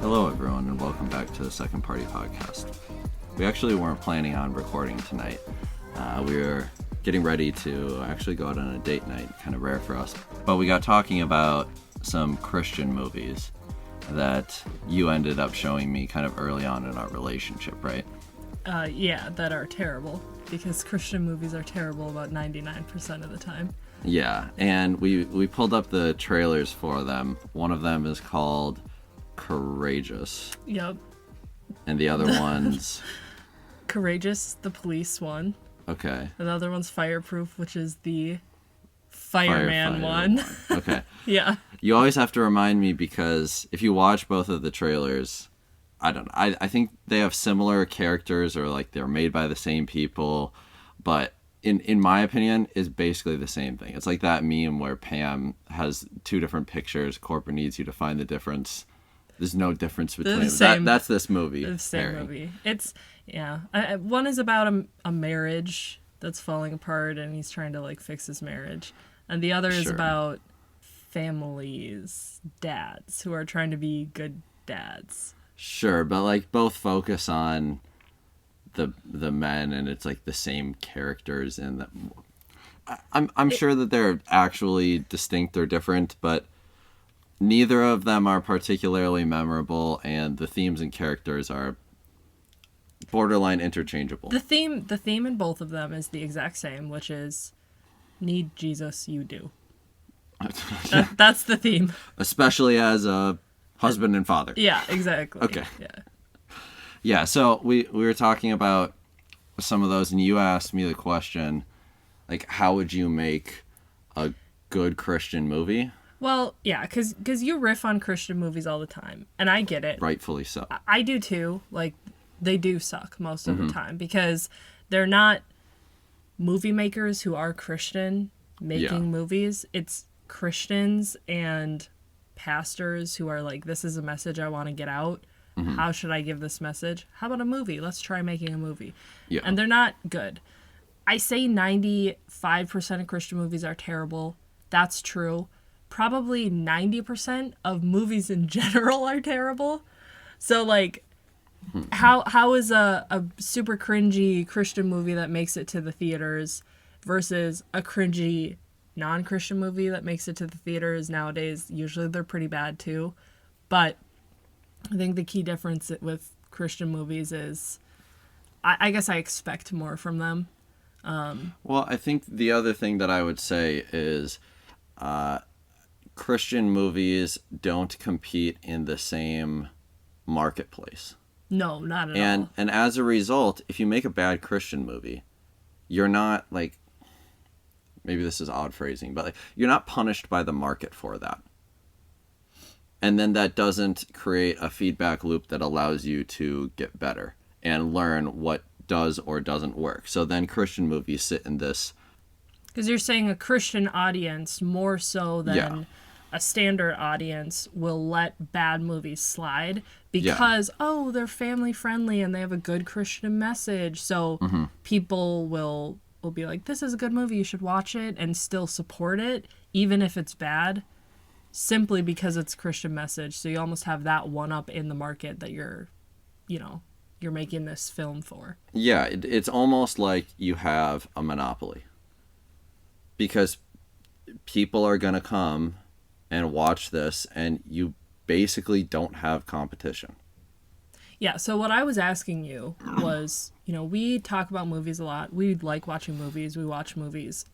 Hello, everyone, and welcome back to the Second Party Podcast. We actually weren't planning on recording tonight. We were getting ready to actually go out on a date night, kind of rare for us. But we got talking about some Christian movies that you ended up showing me kind of early on in our relationship, right? Yeah, that are terrible, because Christian movies are terrible about 99% of the time. Yeah, and we pulled up the trailers for them. One of them is called Courageous. Yep. And the other one's... Courageous, the police one. Okay. Another one's Fireproof, which is the fireman Firefighter one. Okay. Yeah. You always have to remind me, because if you watch both of the trailers, I don't know. I think they have similar characters, or like they're made by the same people, but in my opinion, is basically the same thing. It's like that meme where Pam has two different pictures. Corporate needs you to find the difference. There's no difference between them. That's this movie. The same movie. It's, yeah. One is about a marriage that's falling apart, and he's trying to like fix his marriage. And the other is about families, dads, who are trying to be good dads. Sure, but like both focus on the men, and it's like the same characters, and I'm sure that they're actually distinct or different, but neither of them are particularly memorable, and the themes and characters are borderline interchangeable. The theme in both of them is the exact same, which is need Jesus, you do. That's the theme. Especially as a husband and father. Yeah, exactly. Okay. Yeah. Yeah, so we were talking about some of those, and you asked me the question, like, how would you make a good Christian movie? Well, yeah, because you riff on Christian movies all the time, and I get it. Rightfully so. I do too. Like, they do suck most of the time, because they're not movie makers who are Christian making movies. It's Christians and pastors who are like, this is a message I want to get out. How should I give this message? How about a movie? Let's try making a movie. Yeah. And they're not good. I say 95% of Christian movies are terrible. That's true. Probably 90% of movies in general are terrible. So, like, how is a super cringy Christian movie that makes it to the theaters versus a cringy non-Christian movie that makes it to the theaters nowadays? Usually they're pretty bad too. But I think the key difference with Christian movies is I guess I expect more from them. Well, I think the other thing that I would say is Christian movies don't compete in the same marketplace. No, not at all. And as a result, if you make a bad Christian movie, you're not, like, maybe this is odd phrasing, but like, you're not punished by the market for that. And then that doesn't create a feedback loop that allows you to get better and learn what does or doesn't work. So then Christian movies sit in this... Because you're saying a Christian audience, more so than a standard audience, will let bad movies slide because, they're family friendly and they have a good Christian message. So people will be like, this is a good movie, you should watch it, and still support it, even if it's bad, simply because it's a Christian message. So you almost have that one up in the market that you're making this film for. Yeah, it's almost like you have a monopoly. Because people are going to come and watch this, and you basically don't have competition. Yeah, so what I was asking you was, we talk about movies a lot. We like watching movies. We watch movies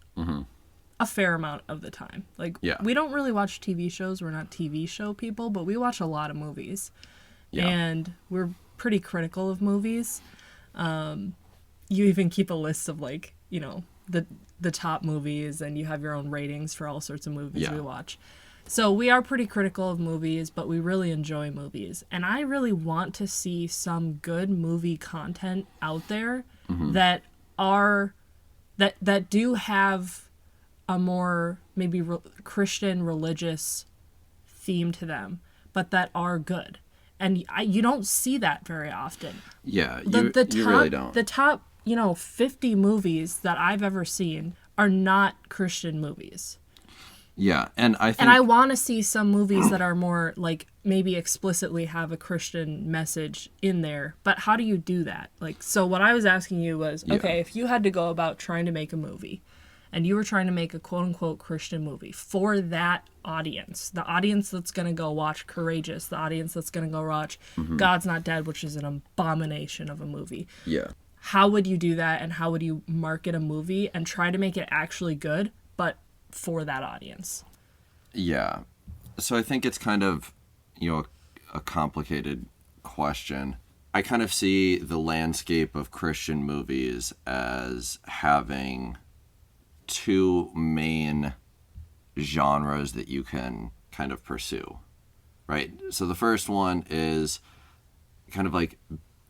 a fair amount of the time. Like, we don't really watch TV shows. We're not TV show people, but we watch a lot of movies. Yeah. And we're pretty critical of movies. You even keep a list of, like, the top movies, and you have your own ratings for all sorts of movies we watch. So we are pretty critical of movies, but we really enjoy movies. And I really want to see some good movie content out there that do have a more maybe Christian religious theme to them, but that are good. And you don't see that very often. Yeah, you really don't. The top, 50 movies that I've ever seen are not Christian movies. Yeah, and I think... And I want to see some movies that are more, like, maybe explicitly have a Christian message in there. But how do you do that? Like, so what I was asking you was, okay, if you had to go about trying to make a movie, and you were trying to make a quote-unquote Christian movie for that audience, the audience that's going to go watch Courageous, the audience that's going to go watch God's Not Dead, which is an abomination of a movie. Yeah. How would you do that, and how would you market a movie and try to make it actually good, but for that audience? Yeah. So I think it's kind of, a complicated question. I kind of see the landscape of Christian movies as having two main genres that you can kind of pursue, right? So the first one is kind of like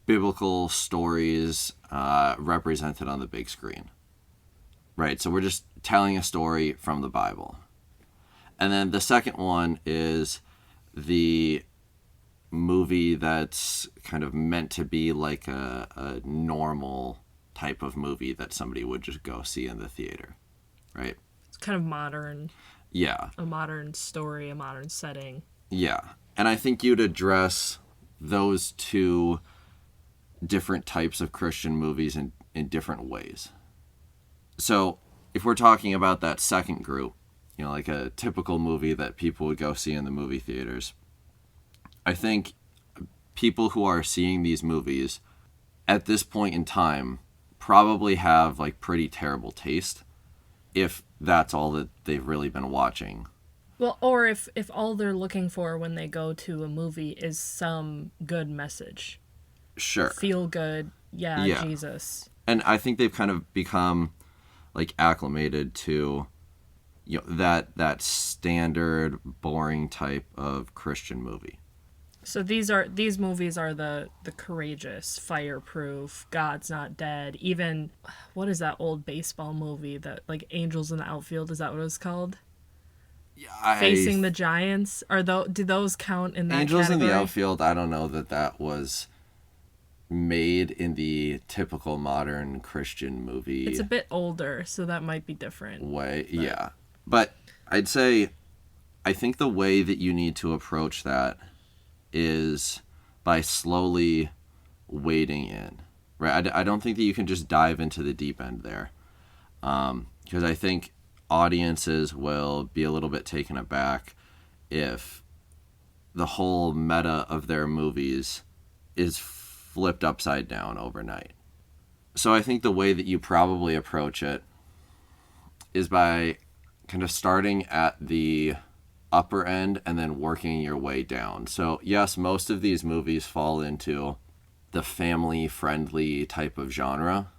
biblical stories represented on the big screen, right? So we're just telling a story from the Bible. And then the second one is the movie that's kind of meant to be like a normal type of movie that somebody would just go see in the theater, right? It's kind of modern. Yeah. A modern story, a modern setting. Yeah. And I think you'd address those two different types of Christian movies in different ways. So if we're talking about that second group, like a typical movie that people would go see in the movie theaters, I think people who are seeing these movies at this point in time probably have like pretty terrible taste, if that's all that they've really been watching. Well, or if all they're looking for when they go to a movie is some good message. Sure. Feel good. Yeah. Jesus. And I think they've kind of become like acclimated to that standard boring type of Christian movie. So these movies are the Courageous, Fireproof, God's Not Dead, even what is that old baseball movie that like Angels in the Outfield, is that what it was called? Yeah, Facing the Giants. Do those count in that Angels category? in the Outfield, I don't know that was made in the typical modern Christian movie. It's a bit older, so that might be different. Way, yeah. But I'd say I think the way that you need to approach that is by slowly wading in, right? I don't think that you can just dive into the deep end there, because I think audiences will be a little bit taken aback if the whole meta of their movies is flipped upside down overnight. So I think the way that you probably approach it is by kind of starting at the upper end and then working your way down. So yes, most of these movies fall into the family-friendly type of genre,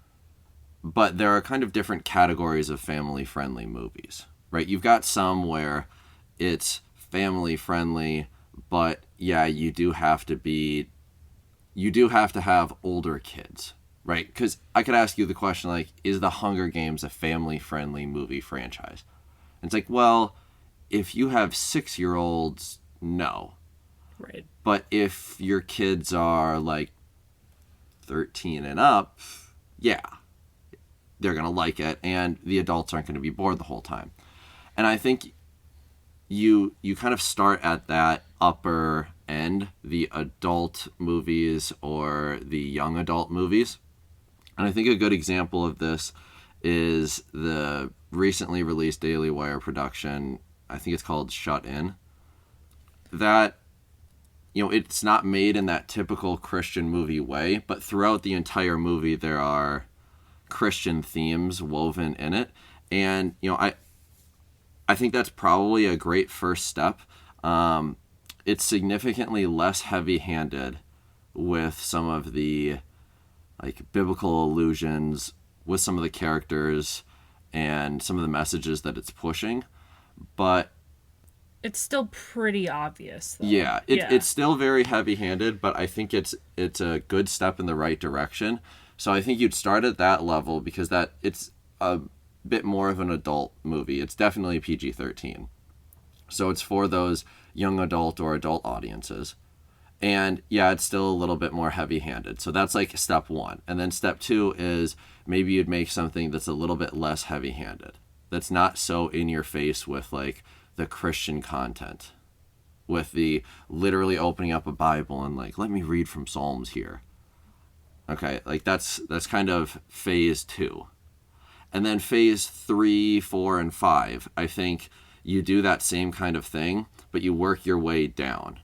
but there are kind of different categories of family-friendly movies, right? You've got some where it's family-friendly, but yeah, you do have to have older kids, right? Because I could ask you the question, like, is The Hunger Games a family-friendly movie franchise? And it's like, well, if you have 6-year-olds, no. Right. But if your kids are like 13 and up, yeah, they're going to like it, and the adults aren't going to be bored the whole time. And I think you kind of start at that upper end, the adult movies or the young adult movies. And I think a good example of this is the recently released Daily Wire production, I think it's called Shut In. That, it's not made in that typical Christian movie way, but throughout the entire movie there are Christian themes woven in it. And, I think that's probably a great first step. It's significantly less heavy-handed with some of the like biblical allusions, with some of the characters and some of the messages that it's pushing, but it's still pretty obvious, though. Yeah, it's still very heavy-handed, but I think it's a good step in the right direction. So I think you'd start at that level, because it's a bit more of an adult movie. It's definitely PG-13. So it's for those young adult or adult audiences. And yeah, it's still a little bit more heavy-handed. So that's like step one. And then step two is maybe you'd make something that's a little bit less heavy-handed, that's not so in your face with like the Christian content, with the literally opening up a Bible and like, let me read from Psalms here. Okay, like that's kind of phase 2. And then phase 3, 4, and 5, I think you do that same kind of thing, but you work your way down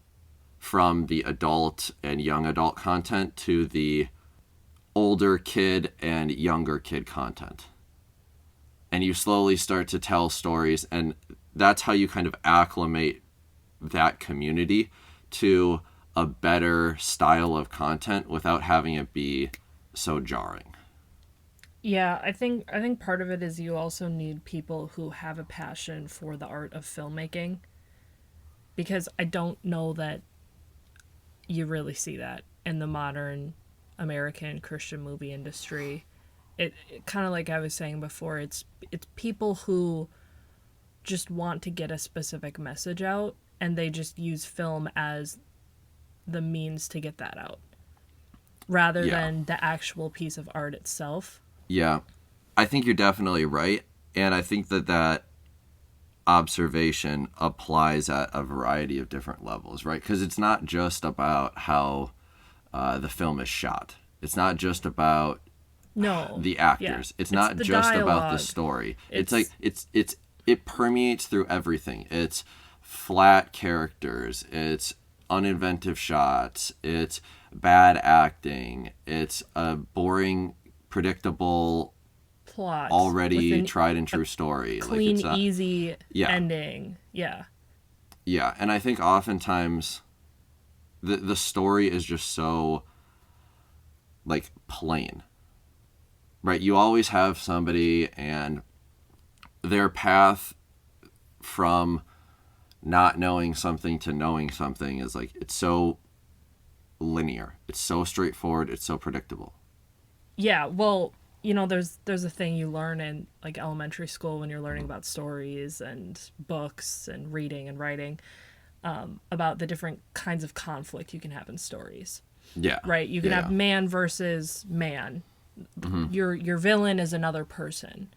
from the adult and young adult content to the older kid and younger kid content. And you slowly start to tell stories, and that's how you kind of acclimate that community to a better style of content without having it be so jarring. Yeah, I think part of it is you also need people who have a passion for the art of filmmaking, because I don't know that you really see that in the modern American Christian movie industry. It kind of like I was saying before, it's people who just want to get a specific message out, and they just use film as the means to get that out rather than the actual piece of art itself. Yeah, I think you're definitely right. And I think that observation applies at a variety of different levels, right? Because it's not just about how the film is shot. It's not just about the actors. It's not just dialogue. About the story. It's like it permeates through everything. It's flat characters. It's uninventive shots. It's bad acting. It's a boring, predictable, plot, already tried and true story. Clean, like easy ending. Yeah. Yeah, and I think oftentimes the story is just so like plain. Right? You always have somebody and their path from not knowing something to knowing something is like, it's so linear. It's so straightforward. It's so predictable. Yeah, well, you know, there's a thing you learn in like elementary school when you're learning about stories and books and reading and writing, about the different kinds of conflict you can have in stories. Yeah. Right? You can have man versus man. Mm-hmm. Your villain is another person.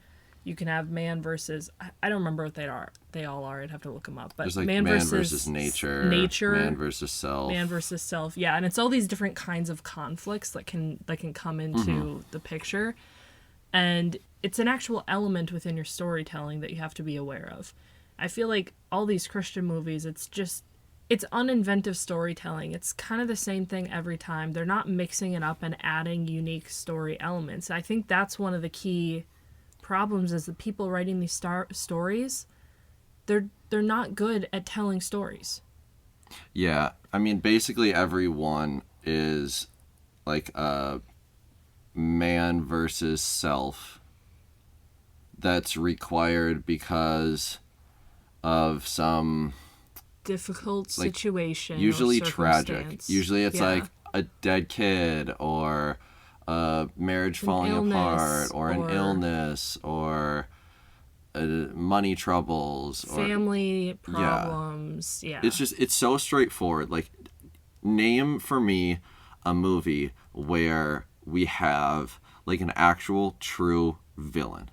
You can have man versus, I don't remember what they all are. I'd have to look them up. But there's like man versus nature, man versus self. Yeah, and it's all these different kinds of conflicts that can come into the picture, and it's an actual element within your storytelling that you have to be aware of. I feel like all these Christian movies, it's uninventive storytelling. It's kind of the same thing every time. They're not mixing it up and adding unique story elements. I think that's one of the key problems is the people writing these stories, they're not good at telling stories. Yeah, I mean, basically everyone is like a man versus self that's required because of some difficult situation, usually tragic. Usually it's like a dead kid or a marriage falling apart or an illness or money troubles or family problems. Yeah. It's so straightforward. Like, name for me a movie where we have like an actual true villain.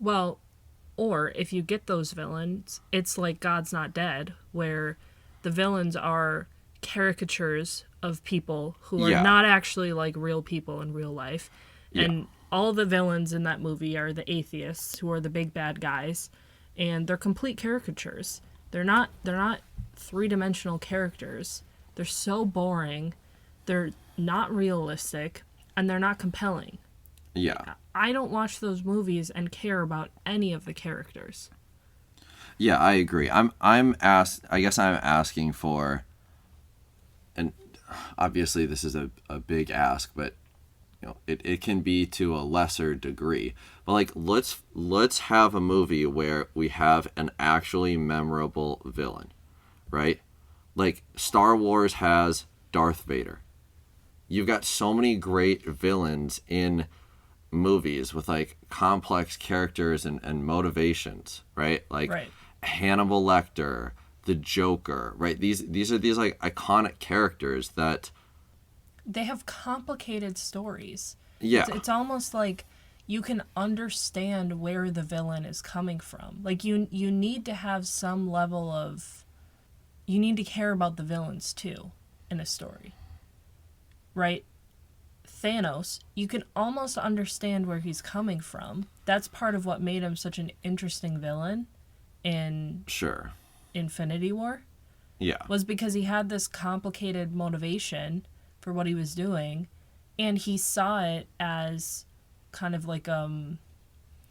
Well, or if you get those villains, it's like God's Not Dead, where the villains are caricatures of people who are not actually like real people in real life. And all the villains in that movie are the atheists who are the big bad guys, and they're complete caricatures. They're not three-dimensional characters. They're so boring. They're not realistic, and they're not compelling. Yeah. I don't watch those movies and care about any of the characters. Yeah, I agree. I guess I'm asking for, and obviously this is a big ask, but you know, it can be to a lesser degree. But like, let's have a movie where we have an actually memorable villain, right? Like Star Wars has Darth Vader. You've got so many great villains in movies with like complex characters and motivations, right? Like Hannibal Lecter, the Joker, right? These are these like iconic characters that they have complicated stories. Yeah. It's almost like you can understand where the villain is coming from. Like, you need to have some level of, you need to care about the villains too in a story, right? Thanos, you can almost understand where he's coming from. That's part of what made him such an interesting villain in Sure. Infinity War. Yeah. Was because he had this complicated motivation for what he was doing, and he saw it as kind of like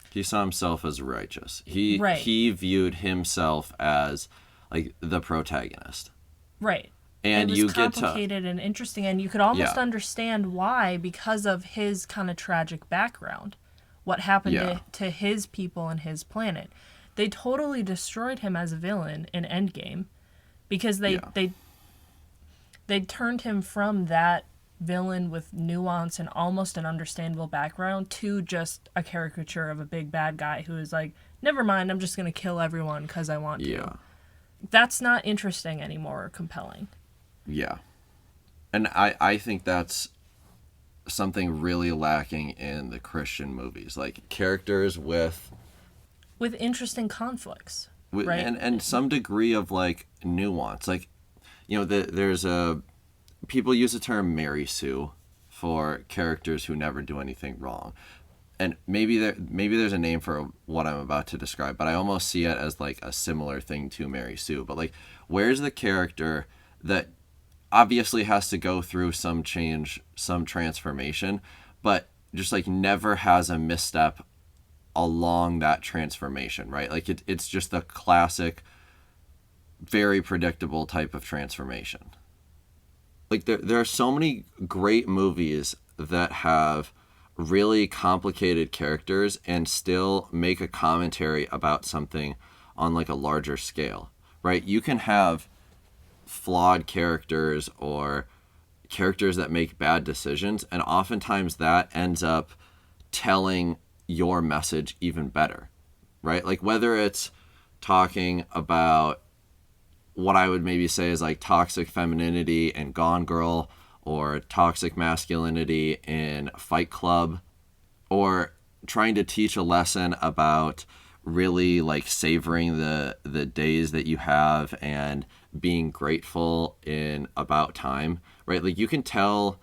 he saw himself as righteous. Right. He viewed himself as like the protagonist. Right. And it was you get complicated and interesting, and you could almost understand why, because of his kind of tragic background, what happened to his people and his planet. They totally destroyed him as a villain in Endgame, because they turned him from that villain with nuance and almost an understandable background to just a caricature of a big bad guy who is like, never mind, I'm just going to kill everyone because I want to. Yeah. That's not interesting anymore or compelling. Yeah. And I think that's something really lacking in the Christian movies. Like, characters with interesting conflicts, right? And some degree of, like, nuance. Like, you know, there's people use the term Mary Sue for characters who never do anything wrong. And maybe there's a name for what I'm about to describe, but I almost see it as like a similar thing to Mary Sue. But like, where's the character that obviously has to go through some change, some transformation, but just like never has a misstep along that transformation, right? Like it's just a classic, very predictable type of transformation. Like there are so many great movies that have really complicated characters and still make a commentary about something on like a larger scale, right? You can have flawed characters or characters that make bad decisions, and oftentimes that ends up telling your message even better, right? Like whether it's talking about what I would maybe say is like toxic femininity in Gone Girl, or toxic masculinity in Fight Club, or trying to teach a lesson about really like savoring the days that you have and being grateful in About Time, right? Like you can tell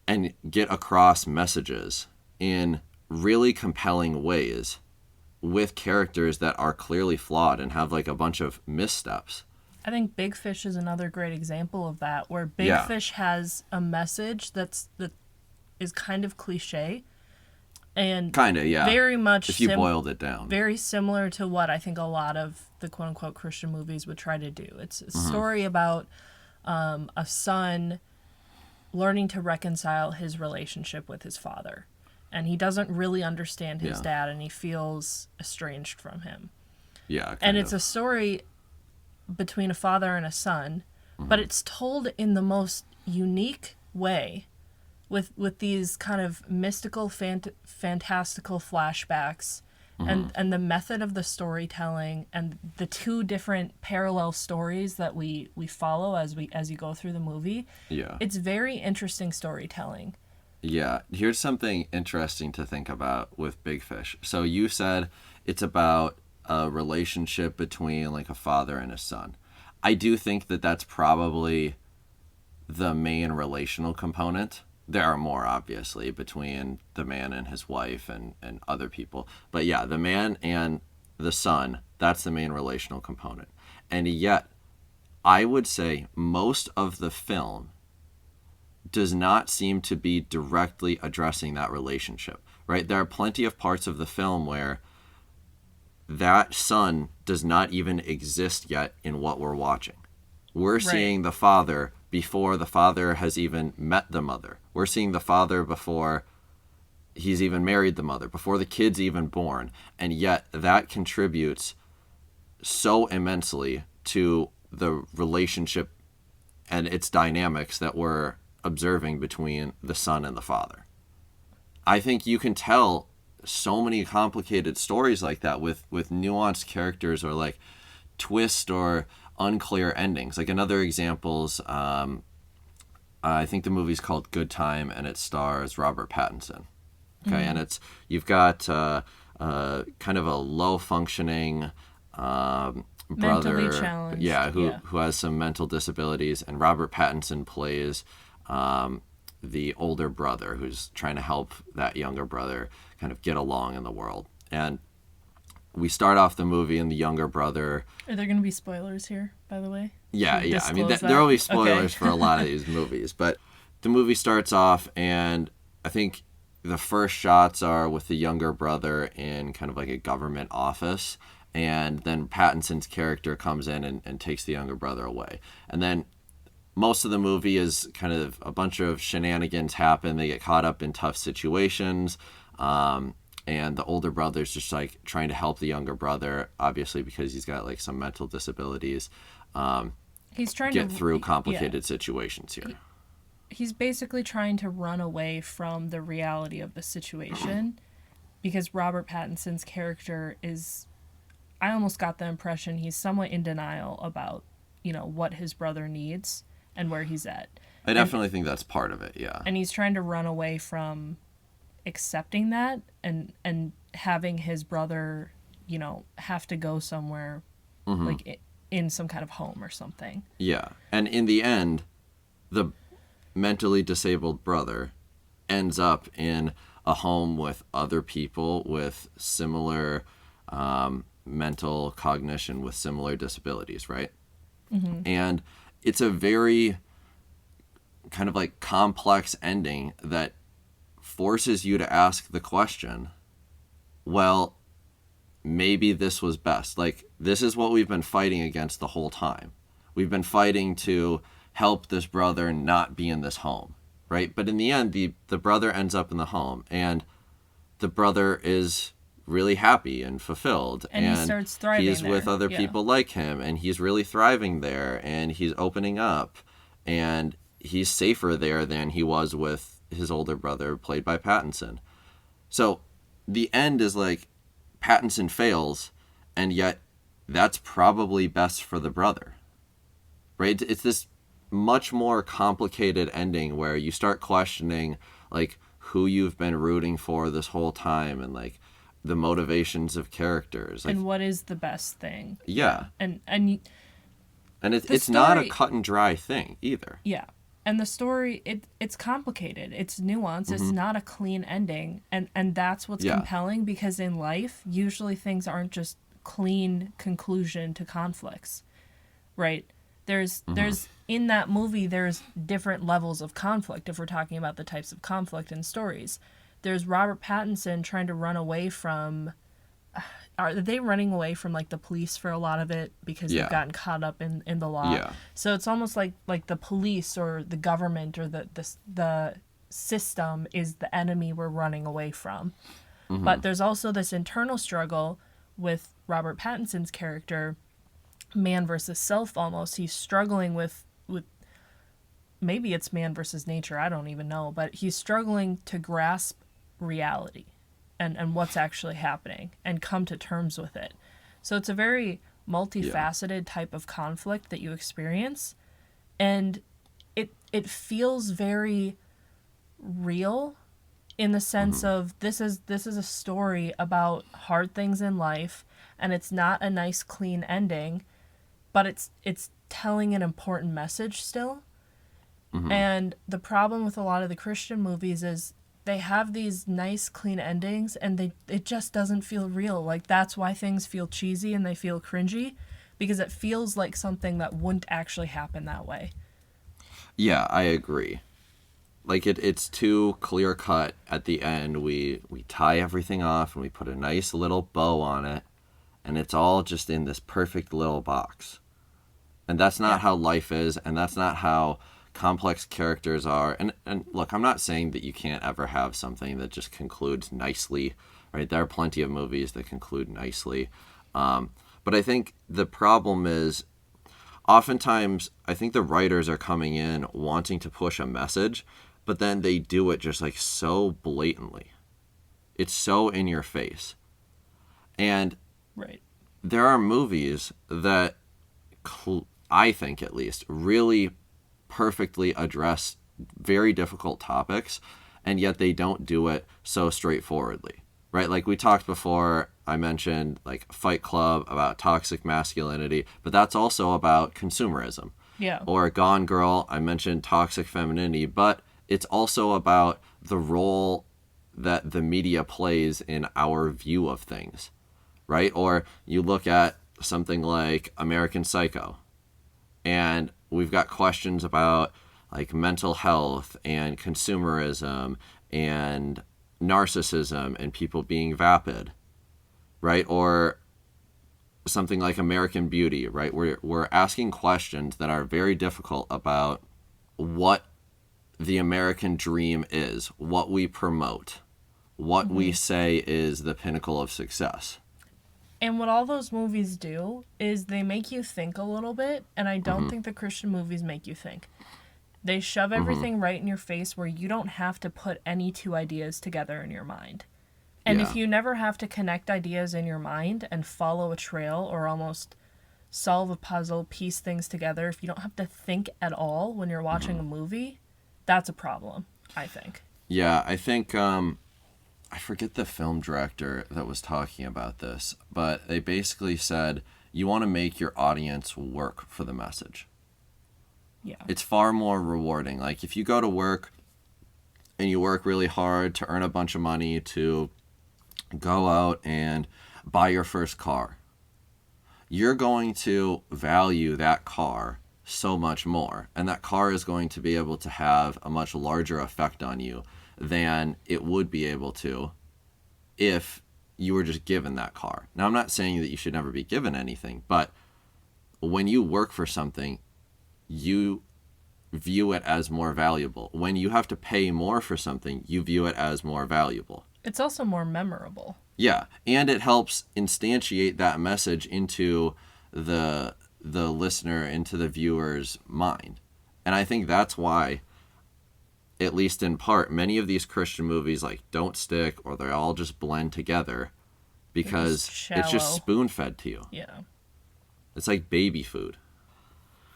and get across messages in really compelling ways with characters that are clearly flawed and have like a bunch of missteps. I think Big Fish is another great example of that, where Big Fish has a message that is kind of cliche, and very much if you boiled it down, very similar to what I think a lot of the quote unquote Christian movies would try to do. It's a story about a son learning to reconcile his relationship with his father, and he doesn't really understand his dad, and he feels estranged from him. Yeah, and it's a story between a father and a son, but it's told in the most unique way, with these kind of mystical, fantastical flashbacks, and the method of the storytelling, and the two different parallel stories that we follow as you go through the movie. Yeah, it's very interesting storytelling. Yeah, here's something interesting to think about with Big Fish. So you said it's about a relationship between like a father and a son. I do think that that's probably the main relational component. There are more, obviously, between the man and his wife and other people. But yeah, the man and the son, that's the main relational component. And yet, I would say most of the film does not seem to be directly addressing that relationship, right? There are plenty of parts of the film where that son does not even exist yet in what we're watching. We're seeing the father before the father has even met the mother. We're seeing the father before he's even married the mother, before the kid's even born. And yet that contributes so immensely to the relationship and its dynamics that we're observing between the son and the father. I think you can tell so many complicated stories like that with nuanced characters or like twist or unclear endings. Like another example's I think the movie's called Good Time, and it stars Robert Pattinson. Okay, and you've got kind of a low functioning Mentally brother, challenged. who has some mental disabilities, and Robert Pattinson plays the older brother who's trying to help that younger brother kind of get along in the world. And we start off the movie and the younger brother. Are there going to be spoilers here, by the way? Yeah. I mean, there will be spoilers for a lot of these movies, but the movie starts off, and I think the first shots are with the younger brother in kind of like a government office, and then Pattinson's character comes in and takes the younger brother away. And then most of the movie is kind of a bunch of shenanigans happen. They get caught up in tough situations. And the older brother's just like trying to help the younger brother, obviously because he's got like some mental disabilities. He's trying to get through to complicated situations here. He's basically trying to run away from the reality of the situation because Robert Pattinson's character is, I almost got the impression he's somewhat in denial about, what his brother needs and where he's at. I definitely think that's part of it, yeah. And he's trying to run away from accepting that and having his brother, have to go somewhere like in some kind of home or something. Yeah. And in the end, the mentally disabled brother ends up in a home with other people with similar mental cognition, with similar disabilities, right? Mm-hmm. And it's a very kind of like complex ending that forces you to ask the question, well, maybe this was best. Like, this is what we've been fighting against the whole time. We've been fighting to help this brother not be in this home, right? But in the end, the brother ends up in the home, and the brother is really happy and fulfilled. And he starts thriving he's there. with other people like him, and he's really thriving there, and he's opening up, and he's safer there than he was with his older brother, played by Pattinson. So the end is like Pattinson fails, and yet that's probably best for the brother, right? It's this much more complicated ending where you start questioning like who you've been rooting for this whole time, and like the motivations of characters, like, and what is the best thing. Yeah. And it's not a cut and dry thing either. Yeah. And the story, it's complicated. It's nuanced. Mm-hmm. It's not a clean ending. And that's what's compelling, because in life, usually things aren't just clean conclusion to conflicts, right? There's in that movie, there's different levels of conflict if we're talking about the types of conflict in stories. There's Robert Pattinson trying to run away from... Are they running away from like the police for a lot of it because they've gotten caught up in the law? Yeah. So it's almost like the police or the government or the system is the enemy we're running away from. Mm-hmm. But there's also this internal struggle with Robert Pattinson's character, man versus self almost. He's struggling with maybe it's man versus nature, I don't even know, but he's struggling to grasp reality. And what's actually happening and come to terms with it. So it's a very multifaceted type of conflict that you experience. And it feels very real in the sense of this is a story about hard things in life, and it's not a nice clean ending, but it's telling an important message still. Mm-hmm. And the problem with a lot of the Christian movies is they have these nice, clean endings, and it just doesn't feel real. Like, that's why things feel cheesy and they feel cringy, because it feels like something that wouldn't actually happen that way. Yeah, I agree. Like, it's too clear-cut at the end. We tie everything off, and we put a nice little bow on it, and it's all just in this perfect little box. And that's not how life is, and that's not how complex characters are. And look, I'm not saying that you can't ever have something that just concludes nicely, right? There are plenty of movies that conclude nicely. But I think the problem is oftentimes I think the writers are coming in wanting to push a message, but then they do it just like so blatantly. It's so in your face. And there are movies that I think at least really perfectly address very difficult topics and yet they don't do it so straightforwardly, right? Like we talked before, I mentioned like Fight Club about toxic masculinity, but that's also about consumerism. Yeah. Or Gone Girl, I mentioned toxic femininity, but it's also about the role that the media plays in our view of things, right? Or you look at something like American Psycho, and we've got questions about like mental health and consumerism and narcissism and people being vapid, right? Or something like American Beauty, right? We're asking questions that are very difficult about what the American dream is, what we promote, what we say is the pinnacle of success. And what all those movies do is they make you think a little bit, and I don't think the Christian movies make you think. They shove everything right in your face where you don't have to put any two ideas together in your mind. And if you never have to connect ideas in your mind and follow a trail or almost solve a puzzle, piece things together, if you don't have to think at all when you're watching a movie, that's a problem, I think. Yeah, I think I forget the film director that was talking about this, but they basically said you want to make your audience work for the message. Yeah. It's far more rewarding. Like if you go to work and you work really hard to earn a bunch of money to go out and buy your first car, you're going to value that car so much more. And that car is going to be able to have a much larger effect on you than it would be able to if you were just given that car. Now, I'm not saying that you should never be given anything, but when you work for something, you view it as more valuable. When you have to pay more for something, you view it as more valuable. It's also more memorable. Yeah, and it helps instantiate that message into the listener, into the viewer's mind. And I think that's why, at least in part, many of these Christian movies like don't stick, or they all just blend together because it's just spoon-fed to you. Yeah. It's like baby food.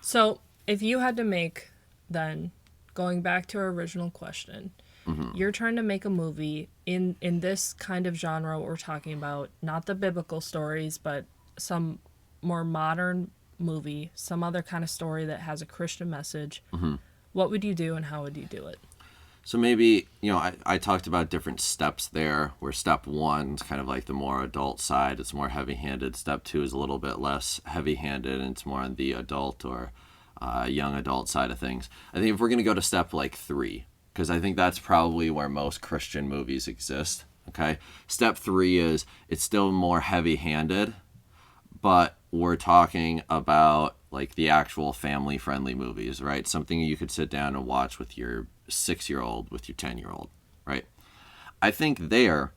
So if you had to make, then, going back to our original question, you're trying to make a movie in this kind of genre we're talking about, not the biblical stories, but some more modern movie, some other kind of story that has a Christian message. What would you do and how would you do it? So maybe, I talked about different steps there, where step one is kind of like the more adult side. It's more heavy-handed. Step two is a little bit less heavy-handed, and it's more on the adult or young adult side of things. I think if we're going to go to step like 3, because I think that's probably where most Christian movies exist, okay? Step 3 is it's still more heavy-handed, but we're talking about like the actual family-friendly movies, right? Something you could sit down and watch with your 6-year-old, with your 10-year-old, right? I think there,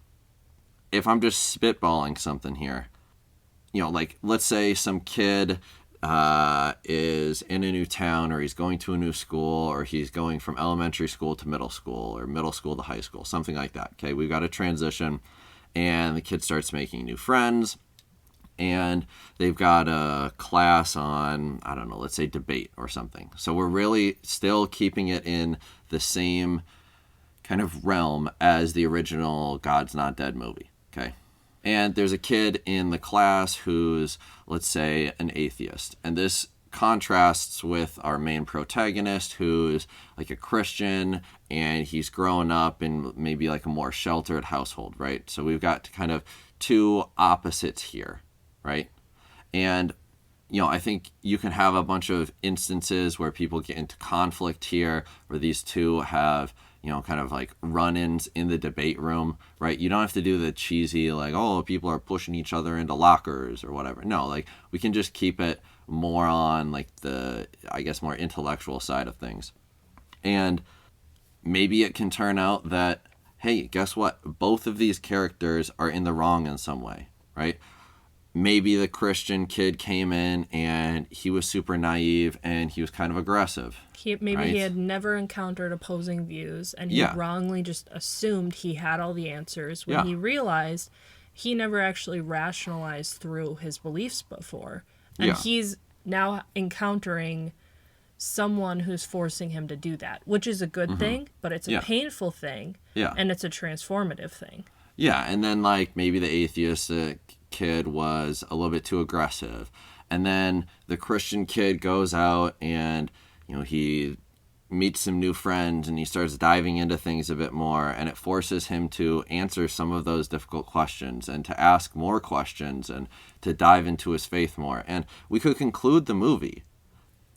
if I'm just spitballing something here, like let's say some kid is in a new town, or he's going to a new school, or he's going from elementary school to middle school, or middle school to high school, something like that. Okay, we've got a transition, and the kid starts making new friends, and they've got a class on, I don't know, let's say debate or something. So we're really still keeping it in the same kind of realm as the original God's Not Dead movie, okay? And there's a kid in the class who's, let's say, an atheist. And this contrasts with our main protagonist, who's like a Christian, and he's grown up in maybe like a more sheltered household, right? So we've got kind of two opposites here, right? And, I think you can have a bunch of instances where people get into conflict here, where these two have, kind of like run-ins in the debate room, right? You don't have to do the cheesy, like, oh, people are pushing each other into lockers or whatever. No, like, we can just keep it more on, like, the, I guess, more intellectual side of things. And maybe it can turn out that, hey, guess what? Both of these characters are in the wrong in some way, right? Maybe the Christian kid came in and he was super naive and he was kind of aggressive. Maybe he had never encountered opposing views, and he wrongly just assumed he had all the answers when he realized he never actually rationalized through his beliefs before. And he's now encountering someone who's forcing him to do that, which is a good thing, but it's a painful thing, and it's a transformative thing. Yeah, and then like maybe the atheistic kid was a little bit too aggressive, and then the Christian kid goes out and he meets some new friends and he starts diving into things a bit more, and it forces him to answer some of those difficult questions and to ask more questions and to dive into his faith more. And we could conclude the movie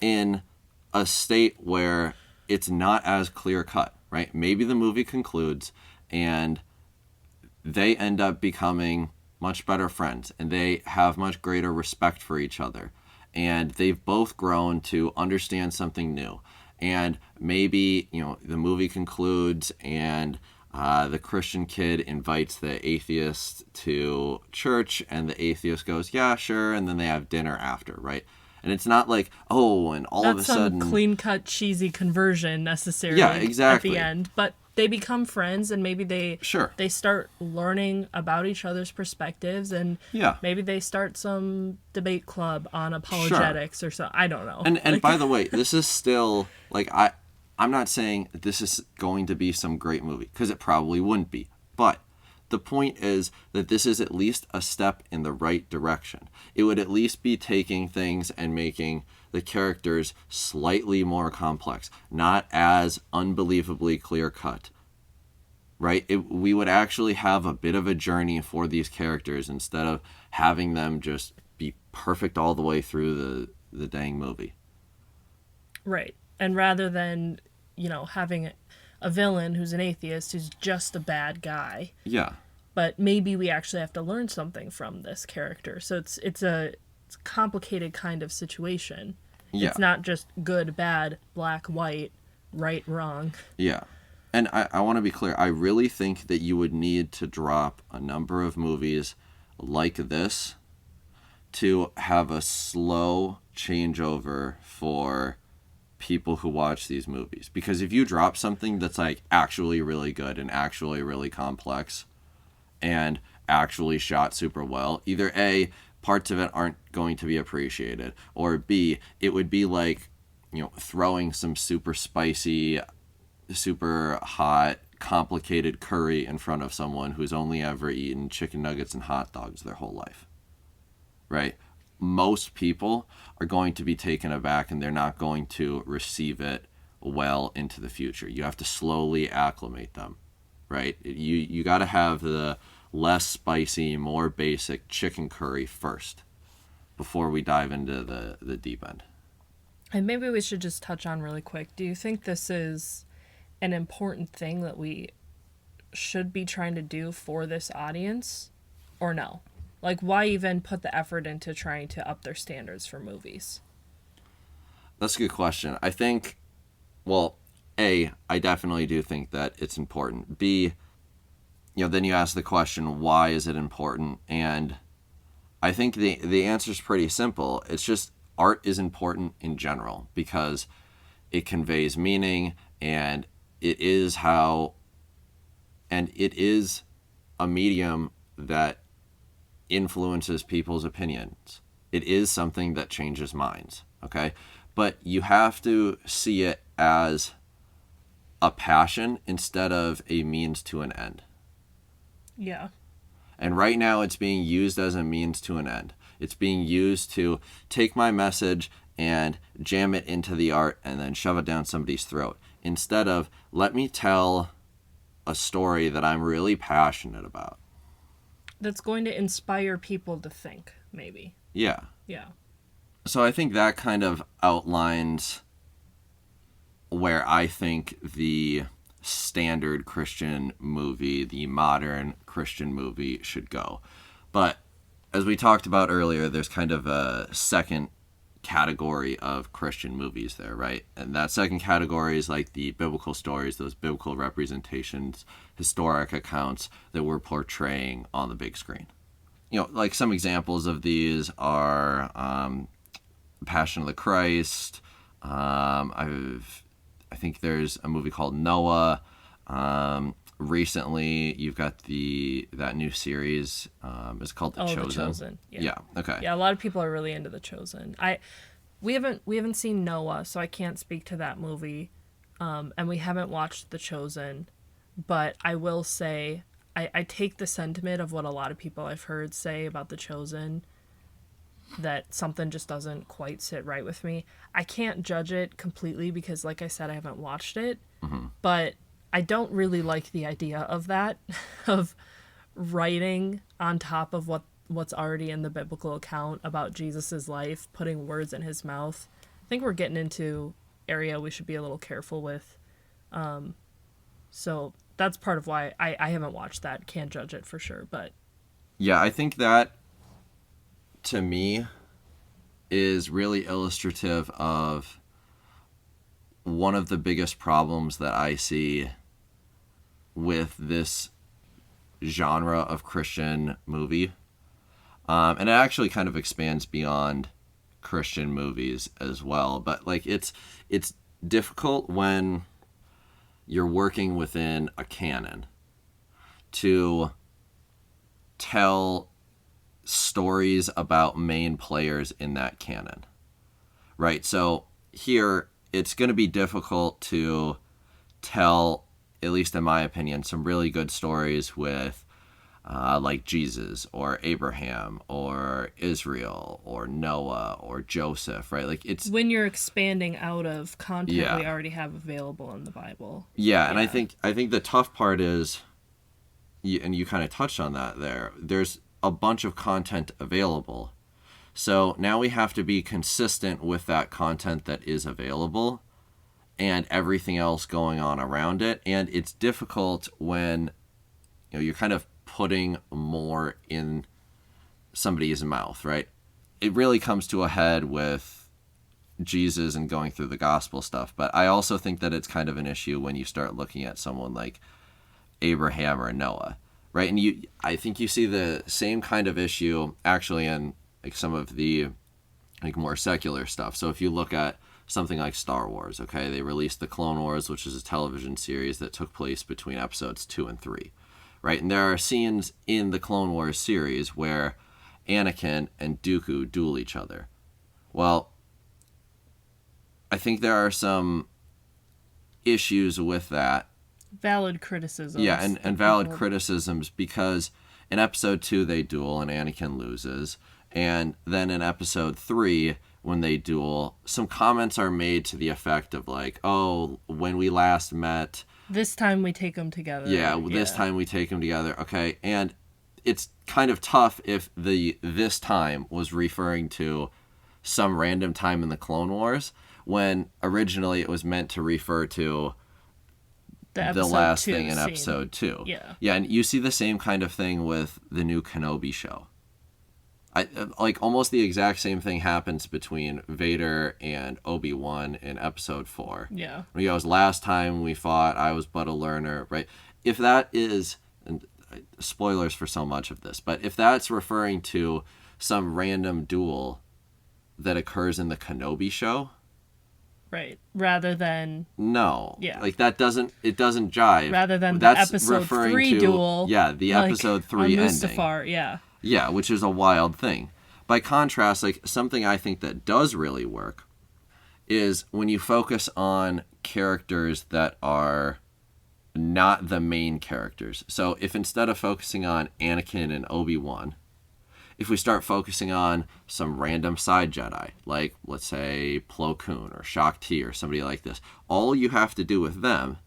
in a state where it's not as clear cut, right? Maybe the movie concludes and they end up becoming much better friends and they have much greater respect for each other, and they've both grown to understand something new. And maybe the movie concludes and the Christian kid invites the atheist to church, and the atheist goes, yeah, sure, and then they have dinner after, right? And it's not like, and all of a sudden... That's some clean-cut, cheesy conversion necessary exactly. at the end. But they become friends, and maybe they start learning about each other's perspectives, and maybe they start some debate club on apologetics or something. I don't know. And by the way, this is still, I'm not saying this is going to be some great movie, because it probably wouldn't be. But the point is that this is at least a step in the right direction. It would at least be taking things and making the characters slightly more complex, not as unbelievably clear-cut, right? We would actually have a bit of a journey for these characters instead of having them just be perfect all the way through the dang movie. Right. And rather than, having a villain who's an atheist who's just a bad guy. Yeah. But maybe we actually have to learn something from this character. So it's a complicated kind of situation. Yeah. It's not just good, bad, black, white, right, wrong. Yeah. And I want to be clear. I really think that you would need to drop a number of movies like this to have a slow changeover for people who watch these movies. Because if you drop something that's actually really good and actually really complex and actually shot super well, either A, parts of it aren't going to be appreciated, or B, it would be like throwing some super spicy, super hot, complicated curry in front of someone who's only ever eaten chicken nuggets and hot dogs their whole life, right? Most people are going to be taken aback and they're not going to receive it well into the future. You have to slowly acclimate them, right? You got to have the less spicy, more basic chicken curry first before we dive into the deep end. And maybe we should just touch on really quick. Do you think this is an important thing that we should be trying to do for this audience, or no? Why even put the effort into trying to up their standards for movies? That's a good question. I think, A, I definitely do think that it's important. B, then you ask the question, why is it important? And I think the answer is pretty simple. It's just art is important in general because it conveys meaning, and it is a medium that influences people's opinions. It is something that changes minds, okay? But you have to see it as a passion instead of a means to an end. Yeah. And right now it's being used as a means to an end. It's being used to take my message and jam it into the art and then shove it down somebody's throat. Instead of, let me tell a story that I'm really passionate about. That's going to inspire people to think, maybe. Yeah. Yeah. So I think that kind of outlines where I think the standard Christian movie, the modern Christian movie should go. But as we talked about earlier, there's kind of a second category of Christian movies there, right? And that second category is the biblical stories, those biblical representations, historic accounts that we're portraying on the big screen. Some examples of these are Passion of the Christ. I think there's a movie called Noah. Recently, you've got that new series. It's called The Chosen. The Chosen. Yeah. Okay. Yeah, a lot of people are really into The Chosen. we haven't seen Noah, so I can't speak to that movie. And we haven't watched The Chosen, but I will say I take the sentiment of what a lot of people I've heard say about The Chosen, that something just doesn't quite sit right with me. I can't judge it completely because, like I said, I haven't watched it, but I don't really like the idea of that, of writing on top of what's already in the biblical account about Jesus's life, putting words in his mouth. I think we're getting into area we should be a little careful with. So that's part of why I haven't watched that. Can't judge it for sure, but yeah, I think that to me is really illustrative of one of the biggest problems that I see with this genre of Christian movie. And it actually kind of expands beyond Christian movies as well. But like it's difficult when you're working within a canon to tell stories about main players in that canon, right? So here it's going to be difficult to tell, at least in my opinion, some really good stories with like Jesus or Abraham or Israel or Noah or Joseph, right? Like it's when you're expanding out of content we already have available in the Bible. Yeah, and I think the tough part is, and you kind of touched on that there, there's a bunch of content available. So now we have to be consistent with that content that is available and everything else going on around it. And it's difficult when you're kind of putting more in somebody's mouth, right? It really comes to a head with Jesus and going through the gospel stuff. But I also think that it's kind of an issue when you start looking at someone like Abraham or Noah, right? And I think you see the same kind of issue actually in like some of the like more secular stuff. So if you look at something like Star Wars, okay, they released the Clone Wars, which is a television series that took place between episodes 2 and 3, right? And there are scenes in the Clone Wars series where Anakin and Dooku duel each other. Well, I think there are some issues with that. Valid criticisms. Yeah, and valid criticisms, because in episode 2 they duel and Anakin loses. And then in episode 3, when they duel, some comments are made to the effect of like, oh, when we last met... This time we take them together. Yeah, this time we take them together. Okay, and it's kind of tough if the this time was referring to some random time in the Clone Wars, when originally it was meant to refer to the last thing in episode 2. Yeah, and you see the same kind of thing with the new Kenobi show. Like almost the exact same thing happens between Vader and Obi-Wan in episode 4. Yeah. He goes, last time we fought, I was but a learner, right? If that is, and spoilers for so much of this, but if that's referring to some random duel that occurs in the Kenobi show, right, rather than like that doesn't jive. Rather than that's the episode 3 to, duel, the episode 3 ending. Mustafar, yeah, which is a wild thing. By contrast, like something I think that does really work is when you focus on characters that are not the main characters. So if instead of focusing on Anakin and Obi-Wan, if we start focusing on some random side Jedi, like let's say Plo Koon or Shaak Ti or somebody like this, all you have to do with them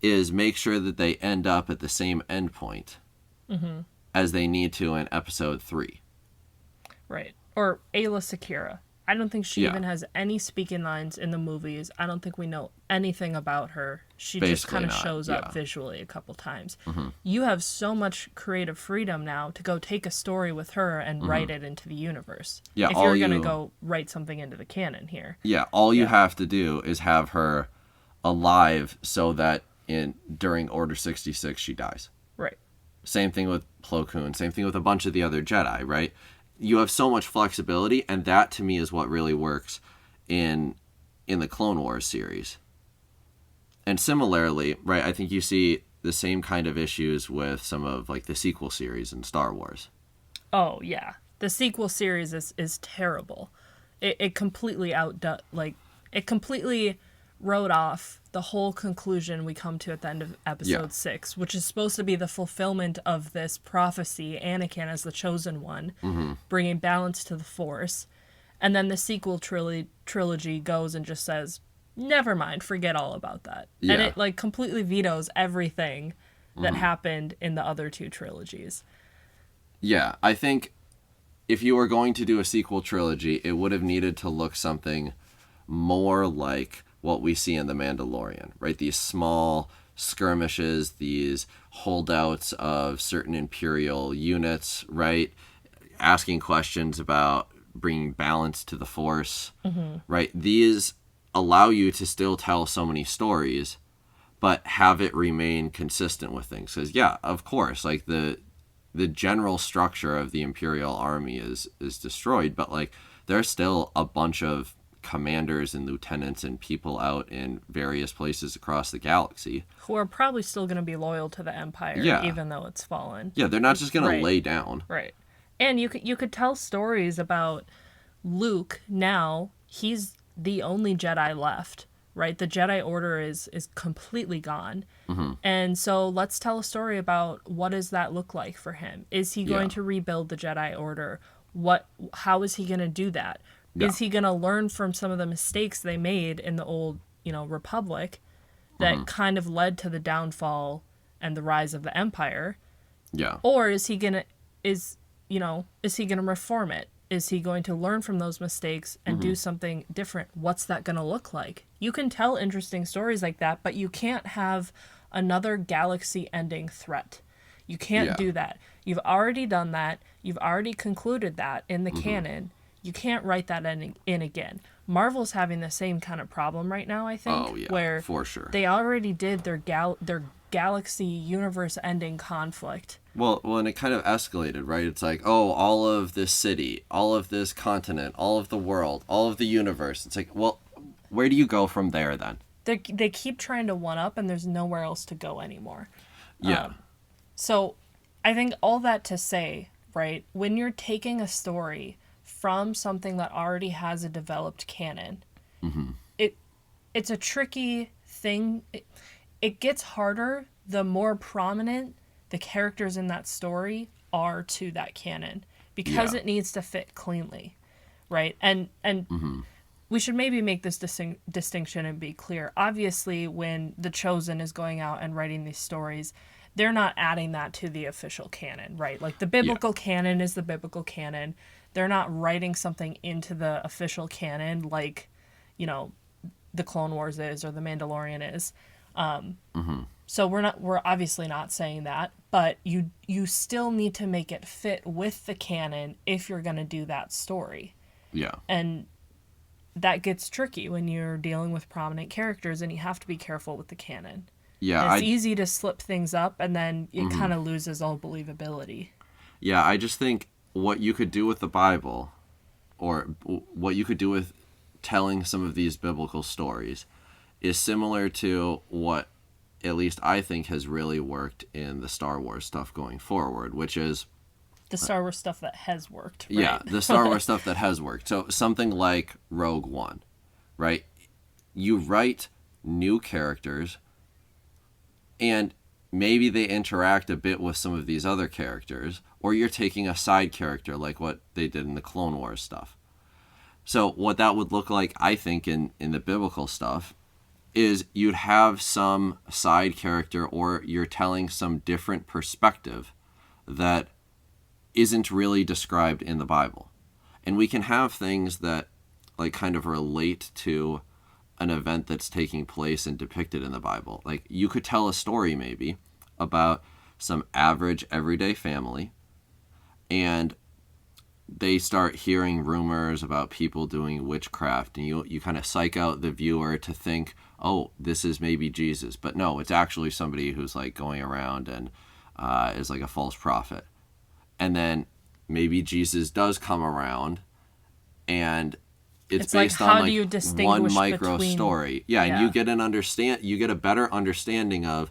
is make sure that they end up at the same endpoint as they need to in episode 3. Right. Or Ayla Secura. I don't think she even has any speaking lines in the movies. I don't think we know anything about her. She just kind of shows up visually a couple times. You have so much creative freedom now to go take a story with her and write it into the universe. Yeah, if you're going to go write something into the canon here. Yeah, all you have to do is have her alive so that during Order 66 she dies. Right. Same thing with Plo Koon. Same thing with a bunch of the other Jedi, right? You have so much flexibility, and that to me is what really works in the Clone Wars series. And similarly, right, I think you see the same kind of issues with some of like the sequel series in Star Wars. Oh yeah, the sequel series is terrible. it completely it completely wrote off the whole conclusion we come to at the end of episode 6, which is supposed to be the fulfillment of this prophecy, Anakin as the chosen one, bringing balance to the Force. And then the sequel trilogy goes and just says, never mind, forget all about that. And it like completely vetoes everything that happened in the other 2 trilogies. Yeah, I think if you were going to do a sequel trilogy, it would have needed to look something more like what we see in The Mandalorian, right? These small skirmishes, these holdouts of certain Imperial units, right? Asking questions about bringing balance to the Force, right? These allow you to still tell so many stories, but have it remain consistent with things. Because, yeah, of course, like the general structure of the Imperial army is destroyed, but like there's still a bunch of commanders and lieutenants and people out in various places across the galaxy who are probably still going to be loyal to the Empire, even though it's fallen. Yeah, they're not just going to lay down. Right. And you could tell stories about Luke now. He's the only Jedi left, right? The Jedi Order is completely gone. And so let's tell a story about what does that look like for him. Is he going to rebuild the Jedi Order? How is he going to do that? Yeah. Is he going to learn from some of the mistakes they made in the old, Republic that kind of led to the downfall and the rise of the Empire? Yeah. Or is he going to reform it? Is he going to learn from those mistakes and do something different? What's that going to look like? You can tell interesting stories like that, but you can't have another galaxy-ending threat. You can't do that. You've already done that. You've already concluded that in the canon. You can't write that in again. Marvel's having the same kind of problem right now, I think. Oh, yeah, where for sure. They already did their galaxy universe-ending conflict. Well, and it kind of escalated, right? It's like, all of this city, all of this continent, all of the world, all of the universe. It's like, well, where do you go from there then? They keep trying to one-up, and there's nowhere else to go anymore. Yeah. So I think all that to say, right, when you're taking a story from something that already has a developed canon, it's a tricky thing. It gets harder the more prominent the characters in that story are to that canon, because it needs to fit cleanly, right? And we should maybe make this distinction and be clear. Obviously, when The Chosen is going out and writing these stories, they're not adding that to the official canon, right? Like the biblical canon is the biblical canon. They're not writing something into the official canon like, the Clone Wars is or the Mandalorian is. So we're obviously not saying that, but you still need to make it fit with the canon if you're going to do that story. Yeah. And that gets tricky when you're dealing with prominent characters, and you have to be careful with the canon. Yeah. It's easy to slip things up, and then it kind of loses all believability. Yeah, I just think what you could do with the Bible, or what you could do with telling some of these biblical stories, is similar to what at least I think has really worked in the Star Wars stuff going forward, which is the Star Wars stuff that has worked, right? Yeah, the Star Wars stuff that has worked. So something like Rogue One, right? You write new characters, and maybe they interact a bit with some of these other characters, or you're taking a side character like what they did in the Clone Wars stuff. So what that would look like, I think, in the biblical stuff, is you'd have some side character, or you're telling some different perspective that isn't really described in the Bible. And we can have things that like kind of relate to an event that's taking place and depicted in the Bible. Like you could tell a story maybe about some average everyday family, and they start hearing rumors about people doing witchcraft, and you kind of psych out the viewer to think, oh, this is maybe Jesus. But no, it's actually somebody who's like going around and is like a false prophet. And then maybe Jesus does come around, and it's based like, how on do you like distinguish one micro between... story. Yeah, and you get a better understanding of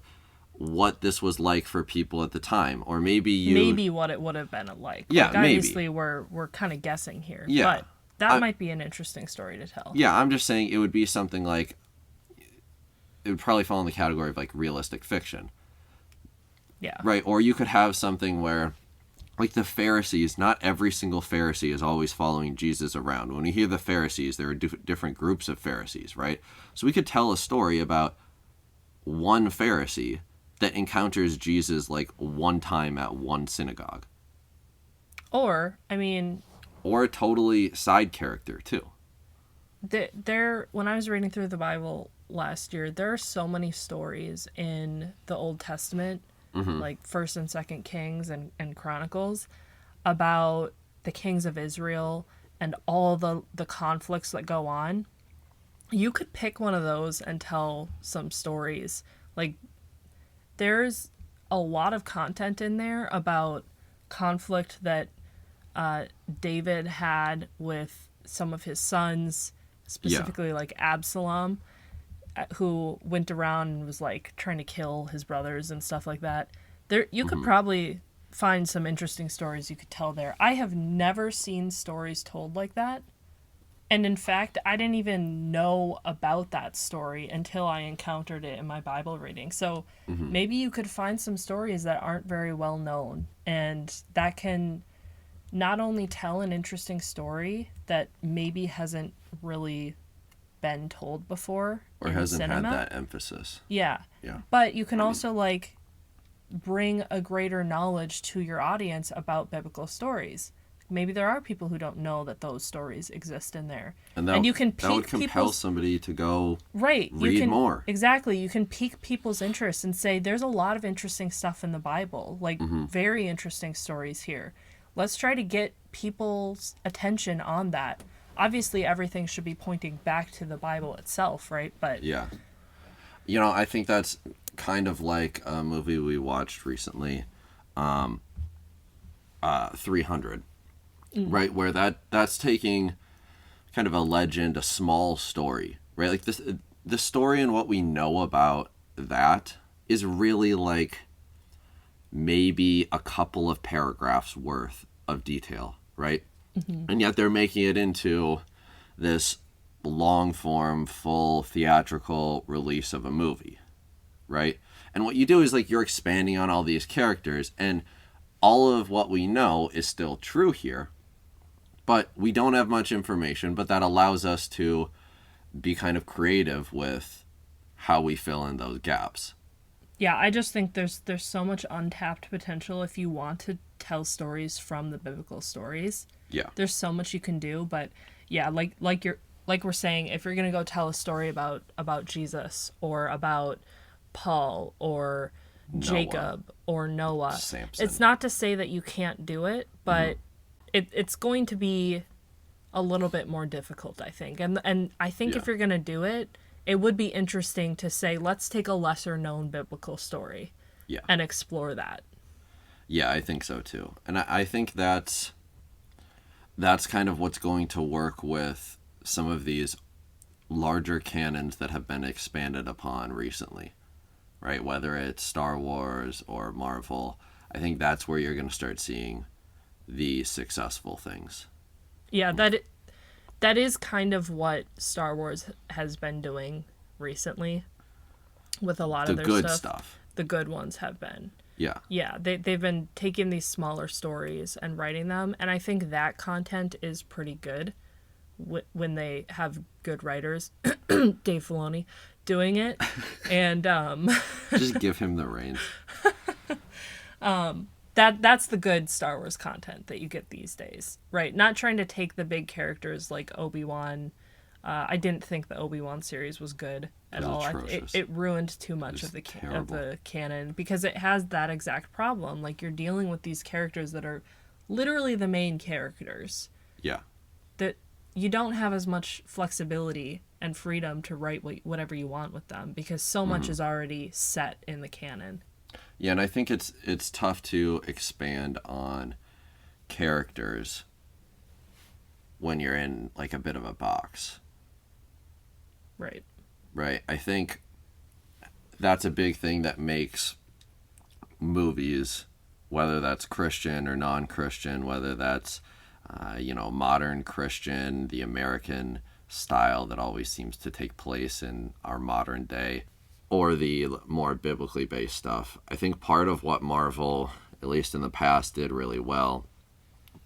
what this was like for people at the time, or maybe what it would have been like. Yeah, like, obviously we're kind of guessing here. Yeah. But That might be an interesting story to tell. Yeah, I'm just saying it would be something like, it would probably fall in the category of like realistic fiction. Yeah. Right, or you could have something where, like the Pharisees, not every single Pharisee is always following Jesus around. When you hear the Pharisees, there are different groups of Pharisees, right? So we could tell a story about one Pharisee that encounters Jesus like one time at one synagogue. Or, I mean... Or a totally side character, too. When I was reading through the Bible last year, there are so many stories in the Old Testament, like 1st and 2nd Kings and Chronicles, about the kings of Israel and all the conflicts that go on. You could pick one of those and tell some stories. Like, there's a lot of content in there about conflict that David had with some of his sons, specifically like Absalom, who went around and was like trying to kill his brothers and stuff like that. You could probably find some interesting stories you could tell there. I have never seen stories told like that. And in fact, I didn't even know about that story until I encountered it in my Bible reading. So maybe you could find some stories that aren't very well known, and that can not only tell an interesting story that maybe hasn't really been told before or in hasn't cinema. had that emphasis. Yeah. But you can also like bring a greater knowledge to your audience about biblical stories. Maybe there are people who don't know that those stories exist in there. And you can pique that would compel somebody to go read more. Exactly. You can pique people's interest and say, there's a lot of interesting stuff in the Bible, like very interesting stories here. Let's try to get people's attention on that. Obviously, everything should be pointing back to the Bible itself, right? But yeah. You know, I think that's kind of like a movie we watched recently, 300. Right, where that's taking kind of a legend, a small story, right? Like the story and what we know about that is really like maybe a couple of paragraphs worth of detail, right? And yet they're making it into this long form, full theatrical release of a movie, right? And what you do is like you're expanding on all these characters, and all of what we know is still true here. But we don't have much information, but that allows us to be kind of creative with how we fill in those gaps. Yeah, I just think there's so much untapped potential if you want to tell stories from the biblical stories. Yeah. There's so much you can do, but yeah, like we're saying, if you're gonna go tell a story about Jesus or about Paul or Jacob or Noah, Samson. It's not to say that you can't do it, but it's going to be a little bit more difficult, I think. And I think if you're going to do it, it would be interesting to say, let's take a lesser known biblical story and explore that. Yeah, I think so too. And I think that's kind of what's going to work with some of these larger canons that have been expanded upon recently, right? Whether it's Star Wars or Marvel, I think that's where you're going to start seeing the successful things. Yeah, that is kind of what Star Wars has been doing recently with a lot of their good stuff. The good ones have been. Yeah. Yeah, they've been taking these smaller stories and writing them, and I think that content is pretty good when they have good writers, Dave Filoni, doing it. And just give him the reins. That's the good Star Wars content that you get these days, right? Not trying to take the big characters like Obi-Wan. I didn't think the Obi-Wan series was good at all. It ruined too much of the canon because it has that exact problem. Like, you're dealing with these characters that are literally the main characters. Yeah. That you don't have as much flexibility and freedom to write whatever you want with them because so much is already set in the canon. Yeah, and I think it's tough to expand on characters when you're in like a bit of a box. Right. Right. I think that's a big thing that makes movies, whether that's Christian or non-Christian, whether that's modern Christian, the American style that always seems to take place in our modern day, or the more biblically based stuff. I think part of what Marvel, at least in the past, did really well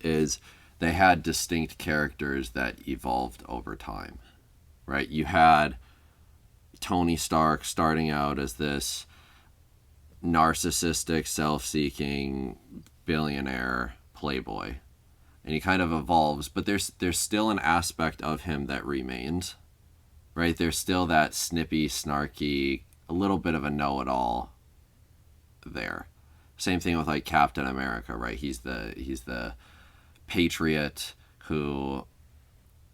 is they had distinct characters that evolved over time, right? You had Tony Stark starting out as this narcissistic, self-seeking billionaire playboy, and he kind of evolves, but there's still an aspect of him that remains, right? There's still that snippy, snarky, a little bit of a know-it-all there. Same thing with like Captain America, right? He's the patriot who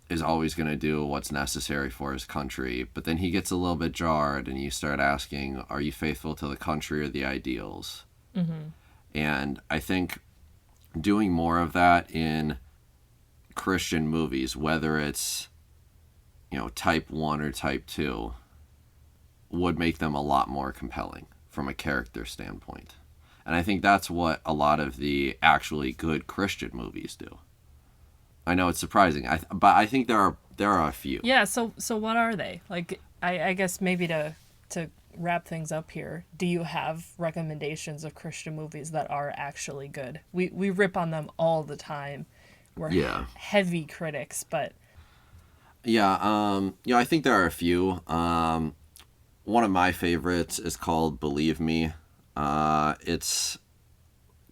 is always going to do what's necessary for his country, but then he gets a little bit jarred, and you start asking, are you faithful to the country or the ideals? Mm-hmm. And I think doing more of that in Christian movies, whether it's type 1 or type 2, would make them a lot more compelling from a character standpoint. And I think that's what a lot of the actually good Christian movies do. I know it's surprising, but I think there are a few. Yeah. So what are they? Like, I guess maybe to wrap things up here, do you have recommendations of Christian movies that are actually good? We rip on them all the time. We're heavy critics, but I think there are a few. One of my favorites is called Believe Me. It's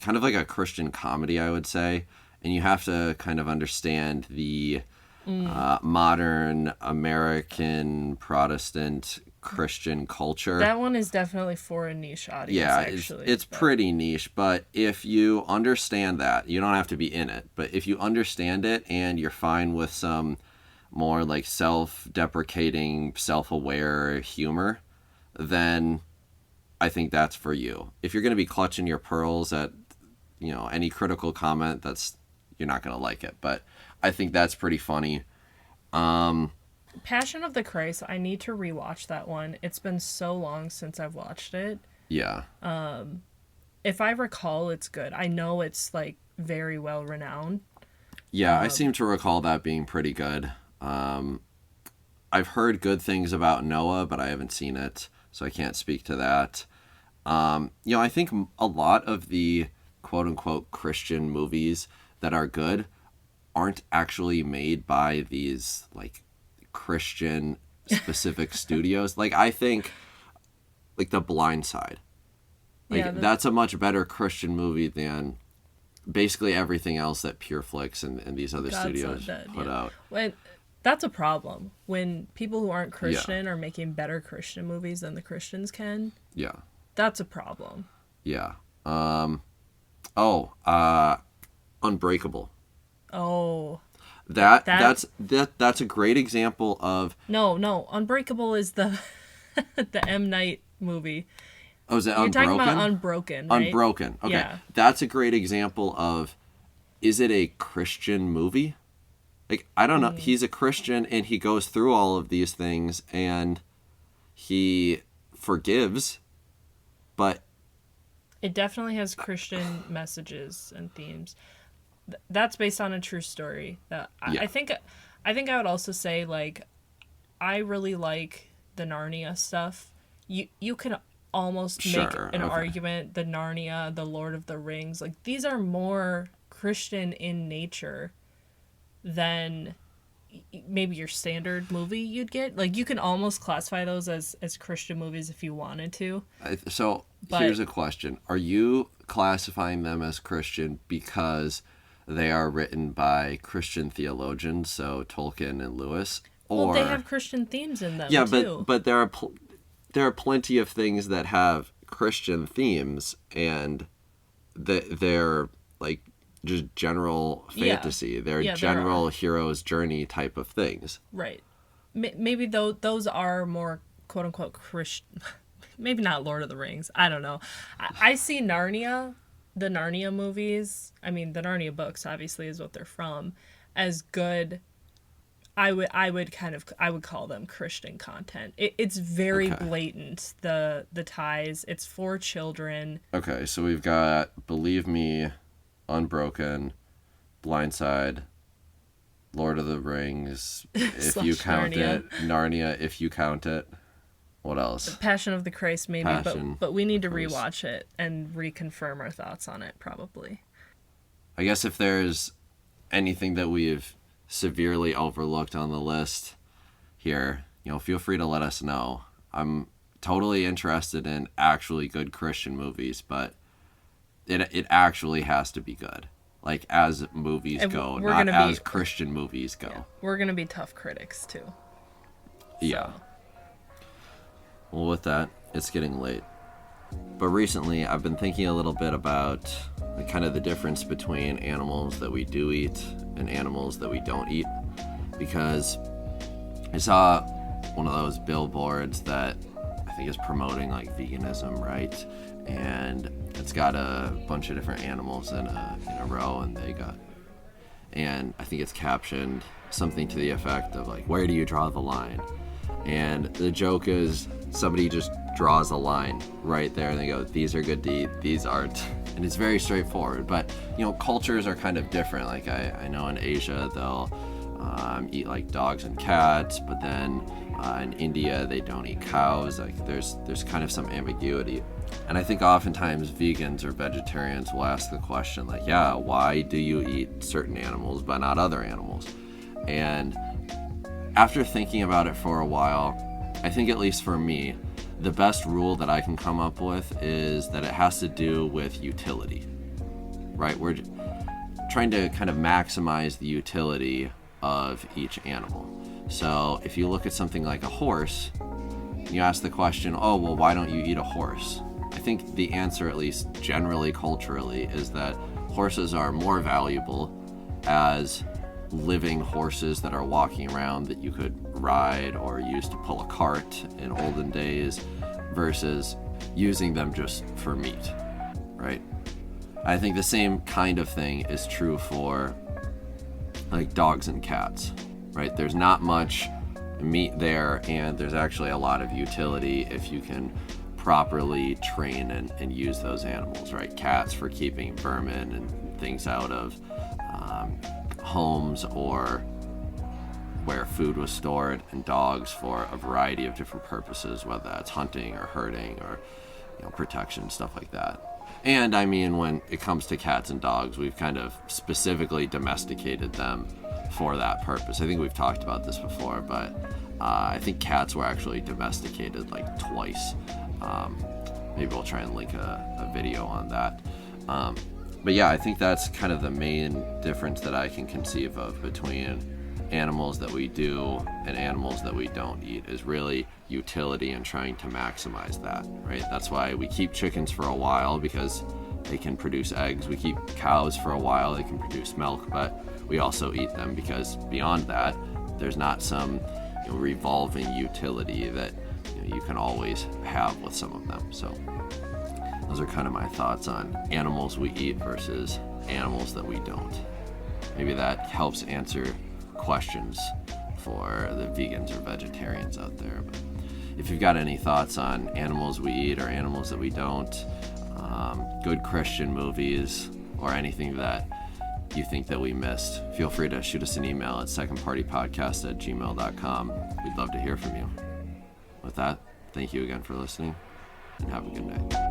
kind of like a Christian comedy, I would say, and you have to kind of understand the modern American Protestant Christian culture. That one is definitely for a niche audience. Yeah, actually, it's pretty niche, but if you understand that, you don't have to be in it, but if you understand it and you're fine with some more like self-deprecating, self-aware humor, then I think that's for you. If you're going to be clutching your pearls at any critical comment, you're not going to like it, but I think that's pretty funny. Passion of the Christ, I need to rewatch that one. It's been so long since I've watched it. Yeah. If I recall, it's good. I know it's like very well renowned. Yeah, I seem to recall that being pretty good. I've heard good things about Noah, but I haven't seen it, so I can't speak to that. I think a lot of the quote-unquote Christian movies that are good aren't actually made by these like Christian specific studios. Like, I think like The Blind Side, that's a much better Christian movie than basically everything else that Pure Flix and these other studios put out. That's a problem when people who aren't Christian are making better Christian movies than the Christians can. Yeah, that's a problem. Yeah. Unbreakable. Oh. That's a great example of. No. Unbreakable is the the M. Night movie. Oh, is it You're Unbroken? Talking about Unbroken, right? Unbroken. Okay. Yeah. That's a great example of, is it a Christian movie? Like, I don't know. He's a Christian and he goes through all of these things and he forgives, but it definitely has Christian messages and themes. That's based on a true story. I think I would also say, like, I really like the Narnia stuff. You can almost make an argument, the Narnia, the Lord of the Rings, like, these are more Christian in nature than maybe your standard movie you'd get. Like, you can almost classify those as Christian movies if you wanted to. Here's a question. Are you classifying them as Christian because they are written by Christian theologians, so Tolkien and Lewis? Or, well, they have Christian themes in them, yeah, too. But there are plenty of things that have Christian themes, and they're like just general fantasy. Yeah. They're general hero's journey type of things. Right. Maybe those are more quote unquote Christian. Maybe not Lord of the Rings. I don't know. I see Narnia, the Narnia movies. I mean, the Narnia books obviously is what they're from, as good. I would call them Christian content. It's very blatant, the ties. It's for children. Okay, so we've got Believe Me, Unbroken, Blindside, Lord of the Rings, if you Slash count Narnia. it, Narnia, if you count it. What else? Passion of the Christ, maybe, Passion but we need to of Christ. rewatch it and reconfirm our thoughts on it, probably. I guess if there's anything that we've severely overlooked on the list here, feel free to let us know. I'm totally interested in actually good Christian movies, but it actually has to be good. Like, as movies go, not as Christian movies go. Yeah, we're going to be tough critics, too. Yeah. Well, with that, it's getting late. But recently, I've been thinking a little bit about kind of the difference between animals that we do eat and animals that we don't eat. Because I saw one of those billboards that I think is promoting, like, veganism, right? And it's got a bunch of different animals in a row, and I think it's captioned something to the effect of, like, where do you draw the line? And the joke is somebody just draws a line right there and they go, these are good to eat, these aren't. And it's very straightforward. But, cultures are kind of different. Like, I know in Asia they'll eat, like, dogs and cats, but then in India they don't eat cows. Like, there's kind of some ambiguity. And I think oftentimes vegans or vegetarians will ask the question, like, yeah, why do you eat certain animals but not other animals? And after thinking about it for a while, I think, at least for me, the best rule that I can come up with is that it has to do with utility, right? We're trying to kind of maximize the utility of each animal. So if you look at something like a horse, you ask the question, oh, well, why don't you eat a horse? I think the answer, at least generally culturally, is that horses are more valuable as living horses that are walking around that you could ride or use to pull a cart in olden days versus using them just for meat, right? I think the same kind of thing is true for, like, dogs and cats, right? There's not much meat there, and there's actually a lot of utility if you can properly train and use those animals, right? Cats for keeping vermin and things out of homes or where food was stored, and dogs for a variety of different purposes, whether that's hunting or herding or protection, stuff like that. And I mean, when it comes to cats and dogs, we've kind of specifically domesticated them for that purpose. I think we've talked about this before, but I think cats were actually domesticated like twice. Maybe we'll try and link a video on that. But yeah, I think that's kind of the main difference that I can conceive of between animals that we do and animals that we don't eat, is really utility and trying to maximize that, right? That's why we keep chickens for a while, because they can produce eggs. We keep cows for a while, they can produce milk, but we also eat them because beyond that, there's not some revolving utility that you can always have with some of them. So those are kind of my thoughts on animals we eat versus animals that we don't. Maybe that helps answer questions for the vegans or vegetarians out there. But if you've got any thoughts on animals we eat or animals that we don't, good Christian movies, or anything that you think that we missed, feel free to shoot us an email at secondpartypodcast@gmail.com. We'd love to hear from you. With that, thank you again for listening, and have a good night.